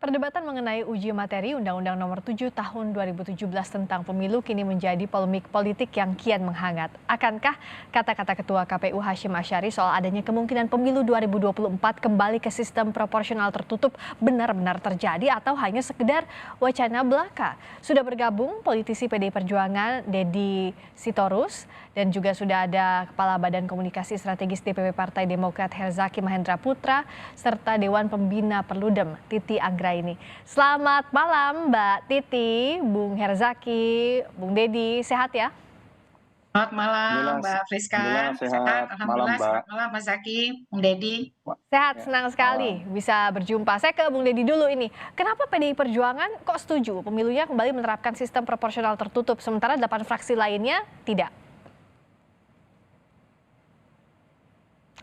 Perdebatan mengenai uji materi Undang-Undang Nomor 7 Tahun 2017 tentang pemilu kini menjadi polemik politik yang kian menghangat. Akankah kata-kata Ketua KPU Hashim Asyari soal adanya kemungkinan pemilu 2024 kembali ke sistem proporsional tertutup benar-benar terjadi atau hanya sekedar wacana belaka? Sudah bergabung politisi PDI Perjuangan Deddy Sitorus dan juga sudah ada Kepala Badan Komunikasi Strategis DPP Partai Demokrat Herzaki Mahendra Putra serta Dewan Pembina Perludem Titi Anggraini. Selamat malam Mbak Titi, Bung Herzaki, Bung Deddy, sehat ya? Selamat malam Alhamdulillah, Mbak Friska, alhamdulillah sehat, sehat. Malam, alhamdulillah. Mbak. Selamat malam Mas Zaki, Bung Deddy. Sehat, Ya, senang sekali malam. bisa berjumpa. Saya ke Bung Deddy dulu ini. Kenapa PDI Perjuangan kok setuju pemilunya kembali menerapkan sistem proporsional tertutup sementara 8 fraksi lainnya tidak?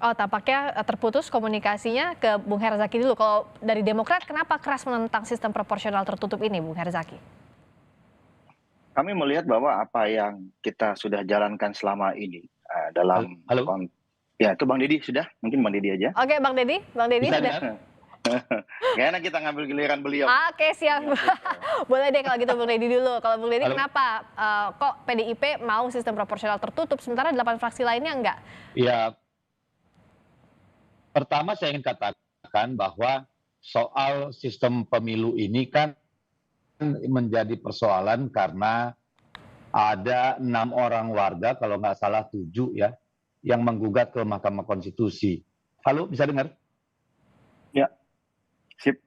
Oh, tampaknya terputus komunikasinya. Ke Bung Herzaki dulu. Kalau dari Demokrat, kenapa keras menentang sistem proporsional tertutup ini, Bung Herzaki? Kami melihat bahwa apa yang kita sudah jalankan selama ini dalam Halo, ya itu Bang Deddy sudah, mungkin Bang Deddy aja. Oke, Bang Deddy bisa sudah. dengar? Gak enak kita ngambil giliran beliau. Oke, siap. Boleh deh kalau gitu Bung Deddy dulu. Kalau Bung Deddy Halo. kenapa kok PDIP mau sistem proporsional tertutup sementara 8 fraksi lainnya enggak? Ya, pertama saya ingin katakan bahwa soal sistem pemilu ini kan menjadi persoalan karena ada 6 orang warga, kalau nggak salah 7 ya, yang menggugat ke Mahkamah Konstitusi. Halo, bisa dengar? Ya, sip,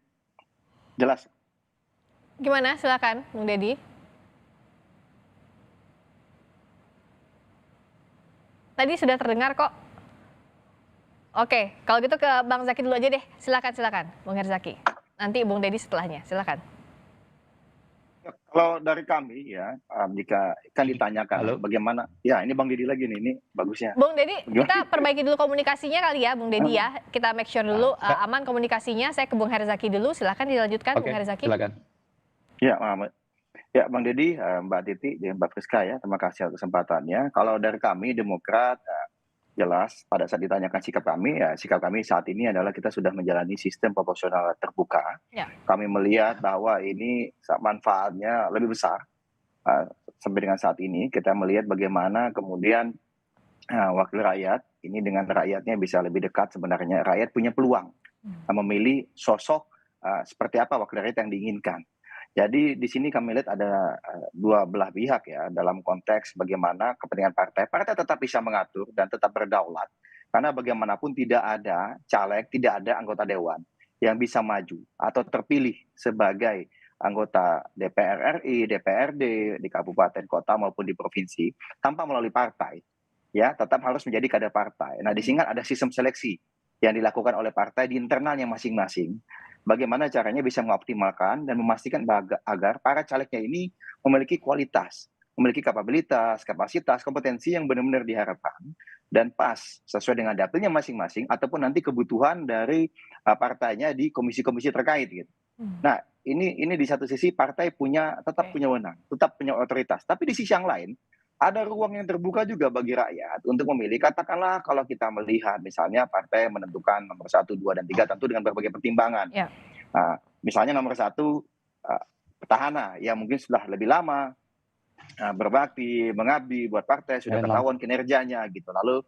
jelas. Gimana? Silakan Bung Deddy. Tadi sudah terdengar kok. Oke, kalau gitu ke Bang Zaki dulu aja deh. Silakan Bung Herzaki. Nanti Bung Deddy setelahnya. Silakan. Kalau dari kami ya, jika kan ditanyakan Halo. bagaimana, ya ini Bang Deddy lagi nih, ini bagusnya. Bung Deddy, Gimana? kita perbaiki dulu komunikasinya kali ya, Bung Deddy ya. Kita make sure dulu aman komunikasinya. Saya ke Bung Herzaki dulu. Silakan dilanjutkan, Oke, Bung Herzaki. silakan. Ya, ya Bang Deddy, Mbak Titi, dan Mbak Friska ya, terima kasih atas kesempatannya. Kalau dari kami Demokrat, jelas pada saat ditanyakan sikap kami, ya sikap kami saat ini adalah kita sudah menjalani sistem proporsional terbuka. Ya. Kami melihat bahwa ini manfaatnya lebih besar. Sampai dengan saat ini kita melihat bagaimana kemudian wakil rakyat ini dengan rakyatnya bisa lebih dekat sebenarnya. Rakyat punya peluang memilih sosok seperti apa wakil rakyat yang diinginkan. Jadi di sini kami lihat ada dua belah pihak ya dalam konteks bagaimana kepentingan partai. Partai tetap bisa mengatur dan tetap berdaulat karena bagaimanapun tidak ada caleg, tidak ada anggota dewan yang bisa maju atau terpilih sebagai anggota DPR RI, DPRD di kabupaten kota maupun di provinsi tanpa melalui partai. Ya, tetap harus menjadi kader partai. Nah, di sini kan ada sistem seleksi yang dilakukan oleh partai di internalnya masing-masing. Bagaimana caranya bisa mengoptimalkan dan memastikan agar para calegnya ini memiliki kualitas, memiliki kapabilitas, kapasitas, kompetensi yang benar-benar diharapkan dan pas sesuai dengan dapilnya masing-masing ataupun nanti kebutuhan dari partainya di komisi-komisi terkait gitu. Nah, ini di satu sisi partai tetap punya wewenang, tetap punya otoritas, tapi di sisi yang lain ada ruang yang terbuka juga bagi rakyat untuk memilih. Katakanlah kalau kita melihat misalnya partai menentukan nomor 1, 2, dan 3 tentu dengan berbagai pertimbangan. Ya. Misalnya nomor 1 petahana yang mungkin sudah lebih lama berbakti, mengabdi buat partai, sudah ketahuan kinerjanya gitu. Lalu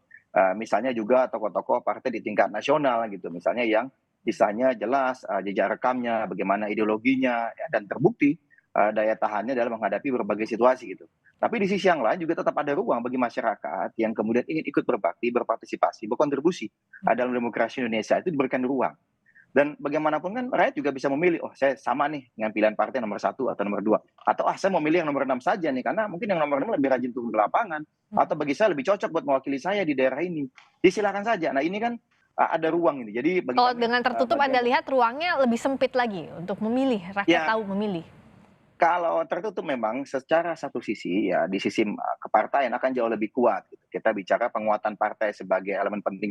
misalnya juga tokoh-tokoh partai di tingkat nasional gitu, misalnya yang misalnya jelas jejak rekamnya, bagaimana ideologinya ya, dan terbukti daya tahannya dalam menghadapi berbagai situasi gitu. Tapi di sisi yang lain juga tetap ada ruang bagi masyarakat yang kemudian ingin ikut berbakti, berpartisipasi, berkontribusi dalam demokrasi Indonesia itu diberikan ruang. Dan bagaimanapun kan rakyat juga bisa memilih, oh saya sama nih dengan pilihan partai nomor 1 atau nomor 2. Atau saya mau milih yang nomor 6 saja nih, karena mungkin yang nomor 6 lebih rajin turun ke lapangan. Atau bagi saya lebih cocok buat mewakili saya di daerah ini. Silakan saja. Nah ini kan ada ruang ini. Jadi bagi Kalau kami, dengan tertutup Anda lihat ruangnya lebih sempit lagi untuk memilih, rakyat tahu memilih. Kalau tertutup memang secara satu sisi ya di sisi kepartaian akan jauh lebih kuat gitu. Kita bicara penguatan partai sebagai elemen penting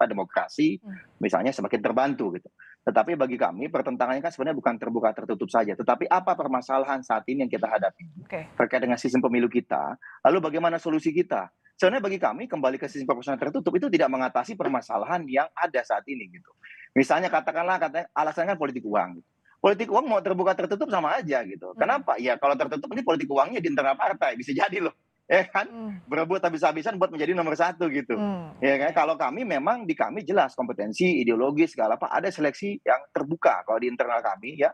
demokrasi misalnya semakin terbantu gitu. Tetapi bagi kami pertentangannya kan sebenarnya bukan terbuka tertutup saja, tetapi apa permasalahan saat ini yang kita hadapi terkait dengan sistem pemilu kita, lalu bagaimana solusi kita. Sebenarnya bagi kami kembali ke sistem proporsional tertutup itu tidak mengatasi permasalahan yang ada saat ini gitu. Misalnya katakanlah alasannya kan politik uang. politik uang mau terbuka tertutup sama aja gitu. Kenapa? Ya kalau tertutup ini politik uangnya di internal partai, bisa jadi loh. Ya kan? Berebut habis-habisan buat menjadi nomor satu gitu. Ya kan? Kalau kami memang di kami jelas kompetensi, ideologi segala apa ada seleksi yang terbuka kalau di internal kami ya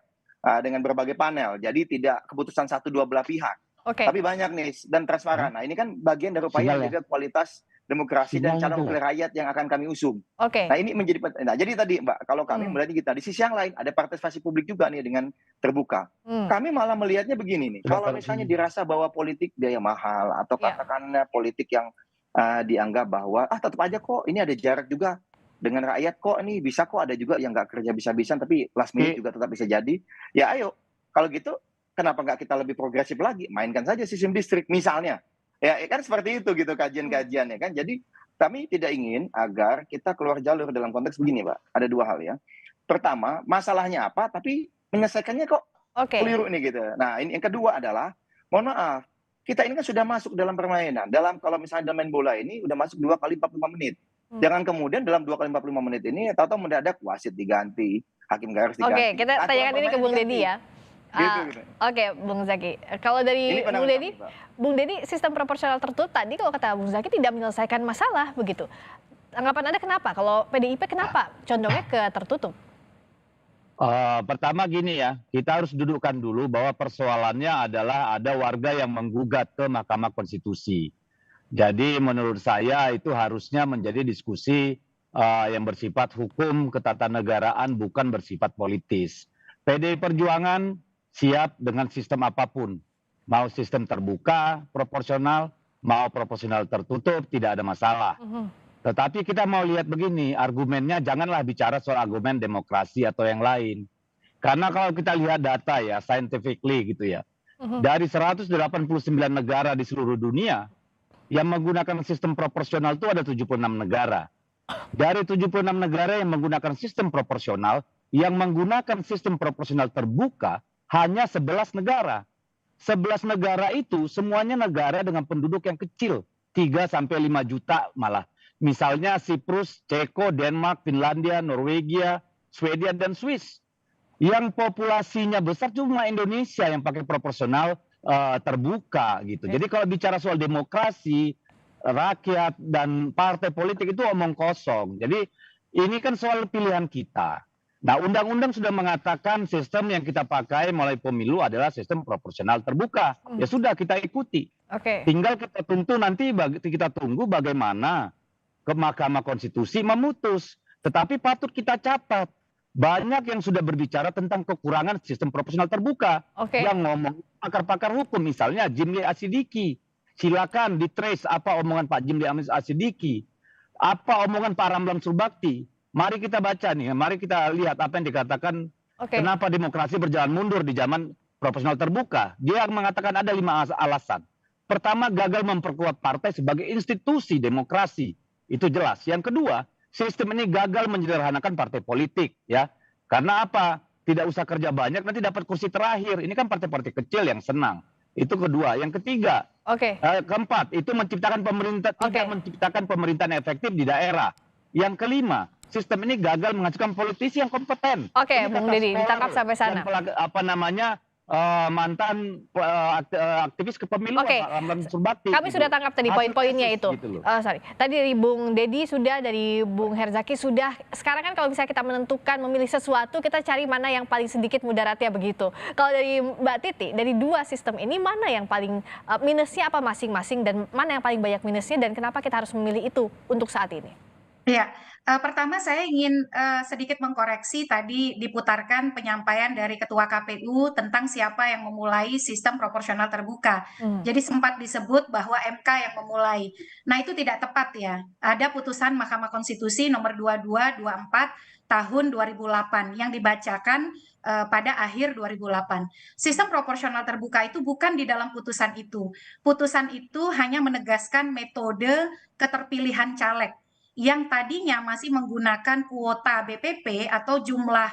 dengan berbagai panel. Jadi tidak keputusan satu dua belah pihak. Tapi banyak nih dan transparan. Nah ini kan bagian dari upaya menjaga kualitas demokrasi dan calon wakil rakyat yang akan kami usung. Nah ini menjadi, nah jadi tadi Mbak, kalau kami melihatnya kita di sisi yang lain ada partisipasi publik juga nih dengan terbuka. Kami malah melihatnya begini nih, kalau misalnya dirasa bahwa politik biaya mahal atau katakanlah politik yang dianggap bahwa tetap aja kok ini ada jarak juga dengan rakyat kok ini bisa kok ada juga yang nggak kerja bisa-bisan tapi last minute juga tetap bisa jadi. Ya ayo kalau gitu kenapa nggak kita lebih progresif lagi, mainkan saja sistem distrik misalnya. Ya kan seperti itu gitu kajian-kajiannya kan. Jadi kami tidak ingin agar kita keluar jalur dalam konteks begini, Pak. Ada dua hal ya. Pertama, masalahnya apa, tapi menyelesaikannya kok keliru nih gitu. Nah, ini yang kedua adalah, mohon maaf, kita ini kan sudah masuk dalam permainan. Kalau misalnya dalam main bola ini udah masuk 2 kali 45 menit. Jangan kemudian dalam 2 kali 45 menit ini tahu-tahu mendadak wasit diganti, hakim garis diganti. Oke, kita tanyakan ini ke Bung Deddy ya. Gitu. Oke, Bung Zaki. Kalau dari Bung Deddy, sistem proporsional tertutup tadi kalau kata Bung Zaki tidak menyelesaikan masalah begitu. Tanggapan Anda kenapa? Kalau PDIP kenapa condongnya ke tertutup? Pertama gini ya, kita harus dudukkan dulu bahwa persoalannya adalah ada warga yang menggugat ke Mahkamah Konstitusi. Jadi menurut saya itu harusnya menjadi diskusi yang bersifat hukum ketatanegaraan bukan bersifat politis. PDI Perjuangan siap dengan sistem apapun. Mau sistem terbuka, proporsional, mau proporsional tertutup, tidak ada masalah. Tetapi kita mau lihat begini, argumennya janganlah bicara soal argumen demokrasi atau yang lain. Karena kalau kita lihat data ya, scientifically gitu ya. Dari 189 negara di seluruh dunia, yang menggunakan sistem proporsional itu ada 76 negara. Dari 76 negara yang menggunakan sistem proporsional, yang menggunakan sistem proporsional terbuka, hanya 11 negara. 11 negara itu semuanya negara dengan penduduk yang kecil. 3-5 juta malah. Misalnya Siprus, Ceko, Denmark, Finlandia, Norwegia, Swedia, dan Swiss. Yang populasinya besar cuma Indonesia yang pakai proporsional terbuka gitu. Jadi kalau bicara soal demokrasi, rakyat, dan partai politik itu omong kosong. Jadi ini kan soal pilihan kita. Nah, undang-undang sudah mengatakan sistem yang kita pakai mulai pemilu adalah sistem proporsional terbuka. Ya sudah, kita ikuti. Tinggal kita tunggu bagaimana ke Mahkamah Konstitusi memutus. Tetapi patut kita catat, banyak yang sudah berbicara tentang kekurangan sistem proporsional terbuka. Yang ngomong pakar-pakar hukum, misalnya Jimli Asidiki. Silakan ditrace apa omongan Pak Jimli Asidiki. Apa omongan Pak Ramlan Surbakti. Mari kita baca nih, mari kita lihat apa yang dikatakan kenapa demokrasi berjalan mundur di zaman proporsional terbuka. Dia mengatakan ada 5 alasan. Pertama, gagal memperkuat partai sebagai institusi demokrasi. Itu jelas. Yang kedua, sistem ini gagal menyederhanakan partai politik. Ya, karena apa? Tidak usah kerja banyak, nanti dapat kursi terakhir. Ini kan partai-partai kecil yang senang. Itu kedua. Yang ketiga, keempat, itu menciptakan pemerintah tidak menciptakan pemerintahan efektif di daerah. Yang kelima, sistem ini gagal menghasilkan politisi yang kompeten. Bung Deddy, ditangkap sampai sana. Mantan aktivis kepemiluan Pak Ramlan Surbakti. Kami sudah tangkap tadi poin-poinnya itu. Tadi dari Bung Deddy sudah, dari Bung Herzaki sudah. Sekarang kan kalau misalnya kita menentukan memilih sesuatu, kita cari mana yang paling sedikit mudaratnya begitu. Kalau dari Mbak Titi, dari 2 sistem ini mana yang paling minusnya apa masing-masing dan mana yang paling banyak minusnya dan kenapa kita harus memilih itu untuk saat ini? Ya, pertama saya ingin sedikit mengkoreksi tadi diputarkan penyampaian dari Ketua KPU tentang siapa yang memulai sistem proporsional terbuka. Jadi sempat disebut bahwa MK yang memulai. Nah itu tidak tepat ya. Ada putusan Mahkamah Konstitusi nomor 2224 tahun 2008 yang dibacakan pada akhir 2008. Sistem proporsional terbuka itu bukan di dalam putusan itu. Putusan itu hanya menegaskan metode keterpilihan caleg yang tadinya masih menggunakan kuota BPP atau jumlah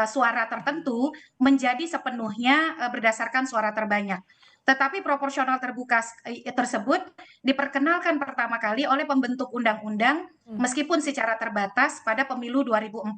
suara tertentu menjadi sepenuhnya berdasarkan suara terbanyak. Tetapi proporsional terbuka tersebut diperkenalkan pertama kali oleh pembentuk undang-undang meskipun secara terbatas pada pemilu 2004.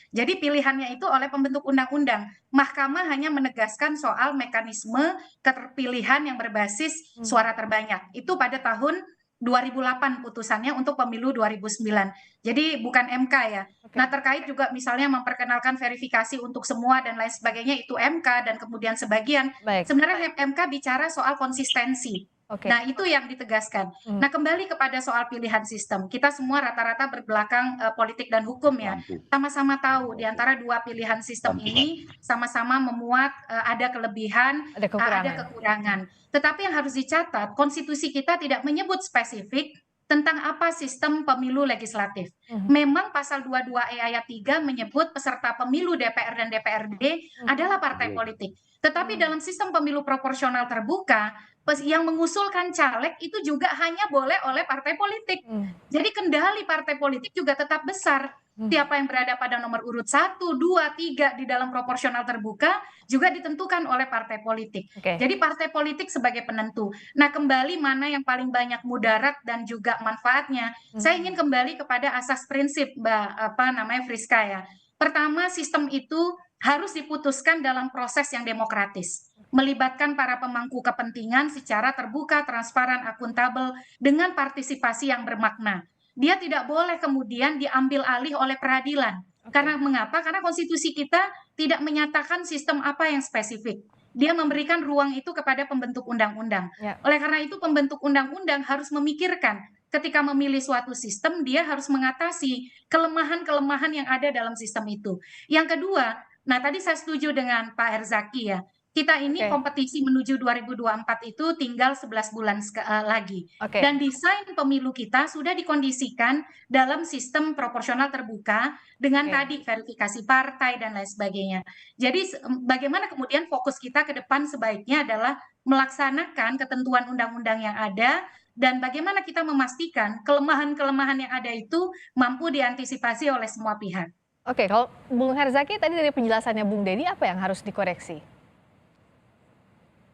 Jadi pilihannya itu oleh pembentuk undang-undang. Mahkamah hanya menegaskan soal mekanisme keterpilihan yang berbasis suara terbanyak. Itu pada tahun 2008 putusannya untuk pemilu 2009. Jadi bukan MK ya. Nah, terkait juga misalnya memperkenalkan verifikasi untuk semua dan lain sebagainya itu MK dan kemudian sebagian. Baik. Sebenarnya MK bicara soal konsistensi. Nah, itu yang ditegaskan. Nah, kembali kepada soal pilihan sistem. Kita semua rata-rata berbelakang politik dan hukum ya. Sama-sama tahu di antara dua pilihan sistem ini sama-sama memuat ada kelebihan, ada kekurangan. Tetapi yang harus dicatat, konstitusi kita tidak menyebut spesifik tentang apa sistem pemilu legislatif. Memang pasal 22E ayat 3 menyebut peserta pemilu DPR dan DPRD adalah partai politik. Tetapi dalam sistem pemilu proporsional terbuka, yang mengusulkan caleg itu juga hanya boleh oleh partai politik. Jadi kendali partai politik juga tetap besar. Siapa yang berada pada nomor urut 1, 2, 3 di dalam proporsional terbuka juga ditentukan oleh partai politik. Jadi partai politik sebagai penentu. Nah, kembali mana yang paling banyak mudarat dan juga manfaatnya. Saya ingin kembali kepada asas prinsip Mbak Friska ya. Pertama, sistem itu harus diputuskan dalam proses yang demokratis, melibatkan para pemangku kepentingan secara terbuka, transparan, akuntabel, dengan partisipasi yang bermakna. Dia tidak boleh kemudian diambil alih oleh peradilan. Karena mengapa? Karena konstitusi kita tidak menyatakan sistem apa yang spesifik. Dia memberikan ruang itu kepada pembentuk undang-undang. Oleh karena itu pembentuk undang-undang harus memikirkan ketika memilih suatu sistem, dia harus mengatasi kelemahan-kelemahan yang ada dalam sistem itu. Yang kedua, nah tadi saya setuju dengan Pak Herzaki ya. Kita ini kompetisi menuju 2024 itu tinggal 11 bulan lagi. Dan desain pemilu kita sudah dikondisikan dalam sistem proporsional terbuka dengan tadi verifikasi partai dan lain sebagainya. Jadi bagaimana kemudian fokus kita ke depan sebaiknya adalah melaksanakan ketentuan undang-undang yang ada dan bagaimana kita memastikan kelemahan-kelemahan yang ada itu mampu diantisipasi oleh semua pihak. Oke, kalau Bung Herzaki tadi dari penjelasannya Bung Dedi apa yang harus dikoreksi?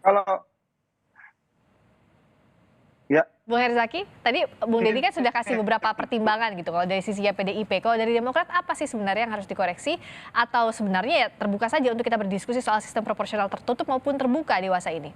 Kalau ya, Bung Herzaki, tadi Bung Dedi kan sudah kasih beberapa pertimbangan gitu. Kalau dari sisinya PDIP, kalau dari Demokrat apa sih sebenarnya yang harus dikoreksi? Atau sebenarnya ya terbuka saja untuk kita berdiskusi soal sistem proporsional tertutup maupun terbuka di masa ini?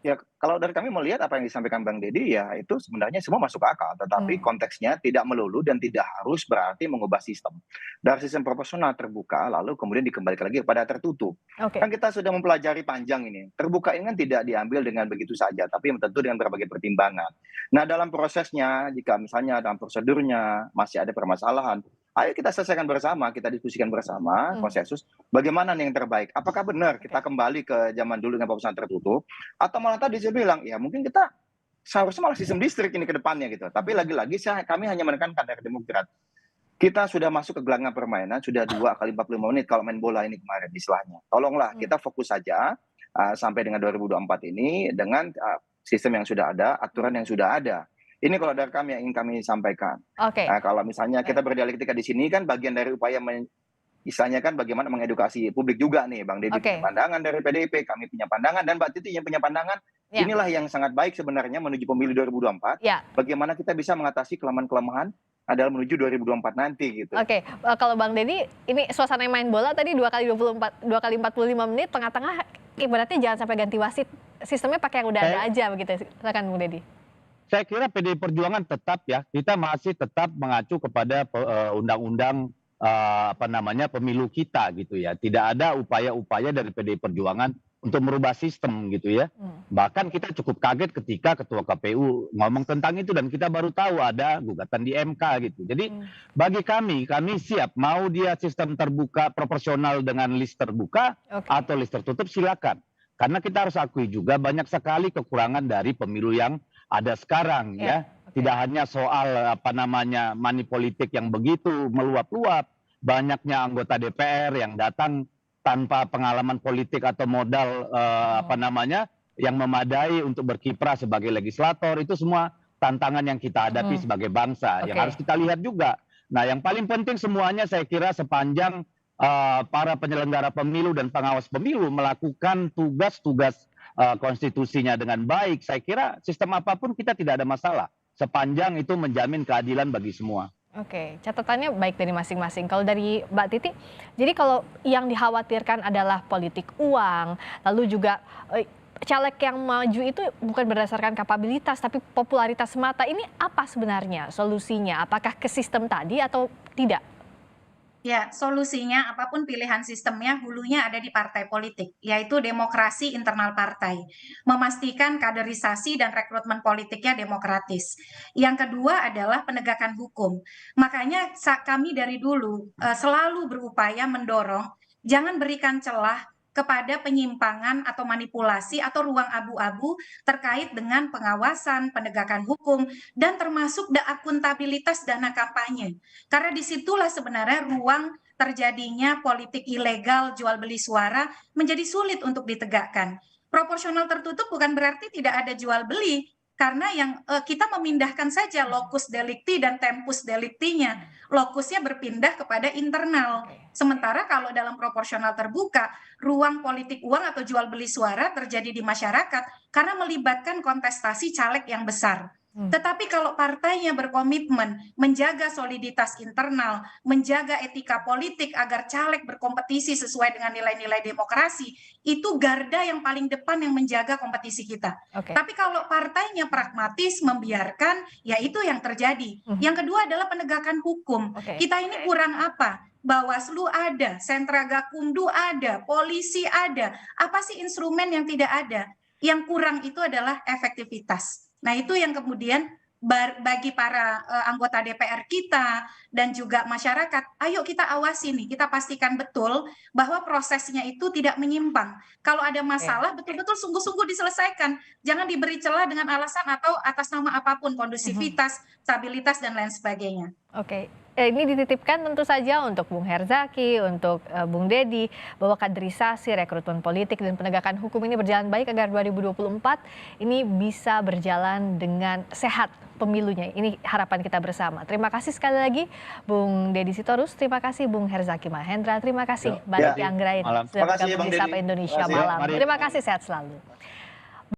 ya kalau dari kami melihat apa yang disampaikan Bang Dedi ya itu sebenarnya semua masuk akal, tetapi konteksnya tidak melulu dan tidak harus berarti mengubah sistem. Dari sistem proporsional terbuka lalu kemudian dikembalikan lagi kepada tertutup. Kan kita sudah mempelajari panjang ini. Terbuka ini kan tidak diambil dengan begitu saja, tapi tentu dengan berbagai pertimbangan. Nah, dalam prosesnya jika misalnya dalam prosedurnya masih ada permasalahan, ayo kita selesaikan bersama, kita diskusikan bersama, konsensus, bagaimana nih yang terbaik. Apakah benar kita kembali ke zaman dulu dengan proporsional tertutup, atau malah tadi saya bilang, ya mungkin kita seharusnya malah sistem distrik ini ke depannya gitu. Tapi lagi-lagi kami hanya menekankan dari Demokrat. Kita sudah masuk ke gelanggang permainan, sudah 2 kali 45 menit kalau main bola ini kemarin istilahnya. Tolonglah kita fokus saja sampai dengan 2024 ini dengan sistem yang sudah ada, aturan yang sudah ada. Ini kalau dari kami yang ingin kami sampaikan. Nah, kalau misalnya kita berdialektika di sini kan bagian dari upaya istilahnya kan bagaimana mengedukasi publik juga nih, Bang Dedi punya pandangan dari PDIP, kami punya pandangan dan Mbak Titi yang punya pandangan. Inilah yang sangat baik sebenarnya menuju pemilu 2024. Bagaimana kita bisa mengatasi kelemahan-kelemahan adalah menuju 2024 nanti gitu. Kalau Bang Dedi, ini suasana main bola tadi 2 kali 45 menit, tengah-tengah ibaratnya jangan sampai ganti wasit, sistemnya pakai yang udah ada aja begitu. Silakan Bung Dedi. Saya kira PDI Perjuangan tetap ya, kita masih tetap mengacu kepada undang-undang pemilu kita gitu ya. Tidak ada upaya-upaya dari PDI Perjuangan untuk merubah sistem gitu ya. Bahkan kita cukup kaget ketika Ketua KPU ngomong tentang itu dan kita baru tahu ada gugatan di MK gitu. Jadi bagi kami siap mau dia sistem terbuka proporsional dengan list terbuka atau list tertutup silakan. Karena kita harus akui juga banyak sekali kekurangan dari pemilu yang ada sekarang ya. Tidak hanya soal money politik yang begitu meluap-luap, banyaknya anggota DPR yang datang tanpa pengalaman politik atau modal yang memadai untuk berkiprah sebagai legislator. Itu semua tantangan yang kita hadapi sebagai bangsa yang harus kita lihat juga. Nah, yang paling penting semuanya saya kira sepanjang para penyelenggara pemilu dan pengawas pemilu melakukan tugas-tugas konstitusinya dengan baik, saya kira sistem apapun kita tidak ada masalah sepanjang itu menjamin keadilan bagi semua. Oke, catatannya baik dari masing-masing. Kalau dari Mbak Titi, jadi kalau yang dikhawatirkan adalah politik uang, lalu juga caleg yang maju itu bukan berdasarkan kapabilitas tapi popularitas semata. Ini apa sebenarnya solusinya? Apakah ke sistem tadi atau tidak? Ya, solusinya apapun pilihan sistemnya, hulunya ada di partai politik, yaitu demokrasi internal partai. Memastikan kaderisasi dan rekrutmen politiknya demokratis. Yang kedua adalah penegakan hukum. Makanya kami dari dulu selalu berupaya mendorong jangan berikan celah kepada penyimpangan atau manipulasi atau ruang abu-abu terkait dengan pengawasan, penegakan hukum, dan termasuk akuntabilitas dana kampanye. Karena disitulah sebenarnya ruang terjadinya politik ilegal jual beli suara menjadi sulit untuk ditegakkan. Proporsional tertutup bukan berarti tidak ada jual beli, karena yang kita memindahkan saja lokus delikti dan tempus deliktinya. Lokusnya berpindah kepada internal. Sementara kalau dalam proporsional terbuka, ruang politik uang atau jual beli suara terjadi di masyarakat karena melibatkan kontestasi caleg yang besar. Tetapi kalau partainya berkomitmen menjaga soliditas internal, menjaga etika politik agar caleg berkompetisi sesuai dengan nilai-nilai demokrasi, itu garda yang paling depan yang menjaga kompetisi kita. Tapi kalau partainya pragmatis, membiarkan, ya itu yang terjadi. Yang kedua adalah penegakan hukum. Kita ini kurang apa? Bawaslu ada, Sentra Gakumdu ada, polisi ada. Apa sih instrumen yang tidak ada? Yang kurang itu adalah efektivitas. Nah, itu yang kemudian bagi para anggota DPR kita dan juga masyarakat, ayo kita awasi nih, kita pastikan betul bahwa prosesnya itu tidak menyimpang. Kalau ada masalah, betul-betul sungguh-sungguh diselesaikan. Jangan diberi celah dengan alasan atau atas nama apapun, kondusivitas, stabilitas, dan lain sebagainya. Oke, ini dititipkan tentu saja untuk Bung Herzaki, untuk Bung Dedi, bahwa kaderisasi, rekrutmen politik, dan penegakan hukum ini berjalan baik agar 2024 ini bisa berjalan dengan sehat pemilunya. Ini harapan kita bersama. Terima kasih sekali lagi Bung Dedi Sitorus, terima kasih Bung Herzaki Mahendra, terima kasih Mbak Titi Anggrain sudah bergabung di Sapa Indonesia Malam. Terima kasih, sehat selalu.